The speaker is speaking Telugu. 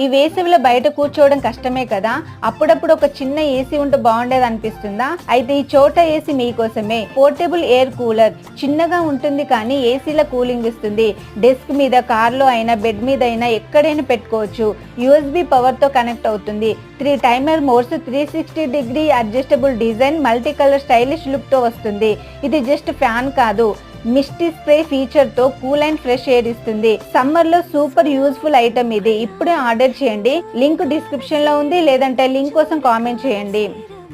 ఈ వేసవిలో బయట కూర్చోవడం కష్టమే కదా, అప్పుడప్పుడు ఒక చిన్న ఏసీ ఉంటే బాగుండేది అనిపిస్తుందా? అయితే ఈ చోటా ఏసీ మీకోసమే. పోర్టబుల్ ఎయిర్ కూలర్, చిన్నగా ఉంటుంది కానీ ఏసీలో కూలింగ్ ఇస్తుంది. డెస్క్ మీద, కార్లో అయినా, బెడ్ మీద అయినా ఎక్కడైనా పెట్టుకోవచ్చు. USB పవర్ తో కనెక్ట్ అవుతుంది. 3 timer modes, 360 adjustable design, multi colour stylish look తో వస్తుంది. ఇది జస్ట్ ఫ్యాన్ కాదు, మిస్టీ స్ప్రే ఫీచర్ తో కూల్ అండ్ ఫ్రెష్ ఎయిర్ ఇస్తుంది. సమ్మర్ లో సూపర్ యూజ్ఫుల్ ఐటమ్ ఇది. ఇప్పుడే ఆర్డర్ చేయండి. లింక్ డిస్క్రిప్షన్ లో ఉంది, లేదంటే లింక్ కోసం కామెంట్ చేయండి.